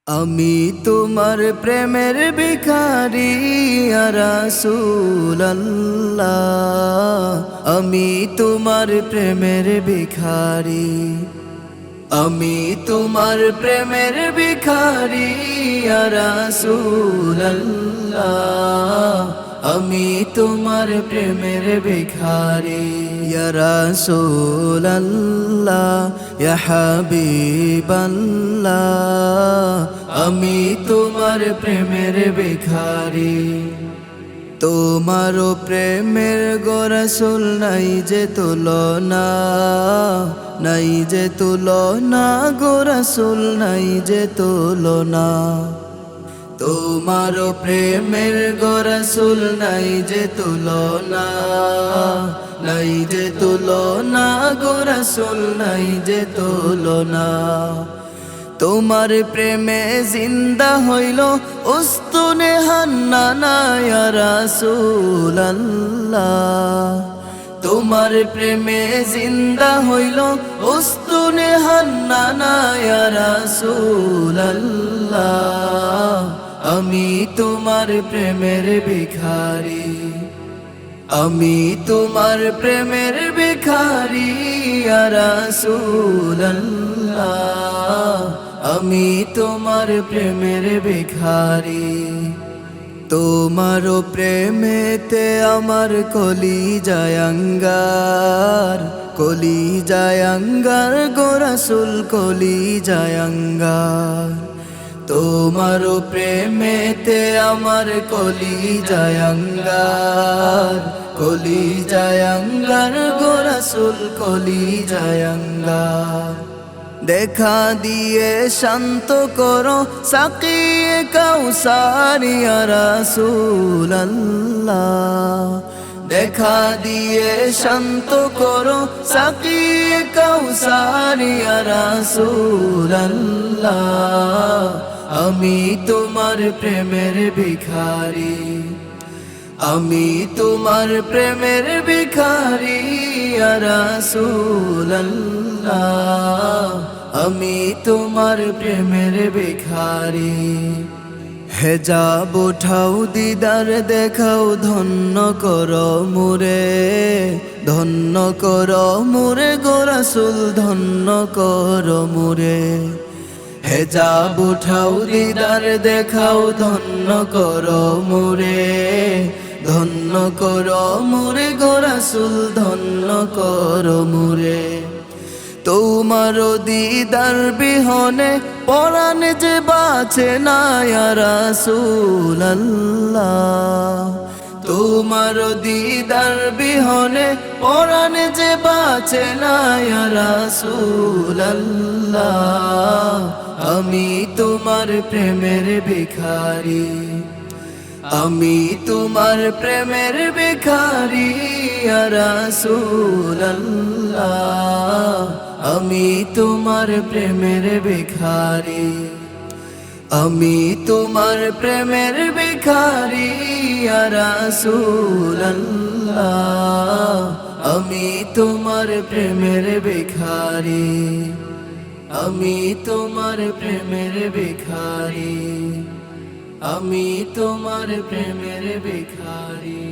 আমি তোমার প্রেমের ভিখারি ইয়া রাসূলুল্লাহ, আমি তোমার প্রেমের ভিখারি, আমি তোমার প্রেমের ভিখারি ইয়া রাসূলুল্লাহ, আমি তোমার প্রেমের ভিখারি ইয়া রাসূলুল্লাহ, ইয়া হাবিবাল্লাহ, আমি তোমার প্রেমের ভিখারি। তোমারও প্রেমের গো রাসূল নাই যে তুলনা, নাই যে তুলনা গো রাসূল নাই যে তুলনা। তোমারও প্রেমের গো রাসূল নাই যে তুলনা, নাই যে তুলনা গো রাসূল নাই যে তুলনা। তোমার প্রেমে জিন্দা হইল উস্তুনে হান্নানা ইয়া রাসূলুল্লাহ, তোমার প্রেমে জিন্দা হইল উস্তুনে হান্নানা ইয়া রাসূলুল্লাহ, আমি তোমার প্রেমের ভিখারি, আমি তোমার প্রেমের ভিখারি ইয়া রাসূলুল্লাহ, আমি তোমার প্রেমের ভিখারি। তোমারও প্রেমেতে আমার কলিজায় আঙ্গার, কলিজায় আঙ্গার গো রাসূল কলিজায় আঙ্গার। তোমারও প্রেমেতে আমার কলিজায় আঙ্গার, কলিজায় আঙ্গার গো রাসূল কলিজায় আঙ্গার। দেখা দিয়ে শান্ত করো সাকিয়ে কাউসার ইয়া রাসূলুল্লাহ, দেখা দিয়ে শান্ত করো সাকিয়ে কাউসার ইয়া রাসূলুল্লাহ, আমি তোমার প্রেমের ভিখারি, আমি তোমার প্রেমের ভিখারি ইয়া রাসূলুল্লাহ, আমি তোমার প্রেমের ভিখারি। হেজাব উঠাও দিদার দেখাও ধন্য করো মুরে, ধন্য করো মুরে গো রাসূল ধন্য করো মুরে। হেজাব উঠাও দিদার দেখাও ধন্য করো মুরে, ধন্য করো মুরে গো রাসূল ধন্য করো মুরে। তোমার দিদার বিহনে পরাণ যে বাঁচে না ইয়া রাসূলুল্লাহ, তোমার দিদার বিহনে পরাণ যে বাঁচে না ইয়া রাসূলুল্লাহ, আমি তোমার প্রেমের ভিখারি, আমি তোমার প্রেমের ভিখারি ইয়া রাসূলুল্লাহ, আমি তোমার প্রেমের ভিখারি, আমি তোমার প্রেমের ভিখারি ইয়া রাসূলুল্লাহ, আমি তোমার প্রেমের ভিখারি, আমি তোমার প্রেমের ভিখারি, আমি তোমার প্রেমের ভিখারি।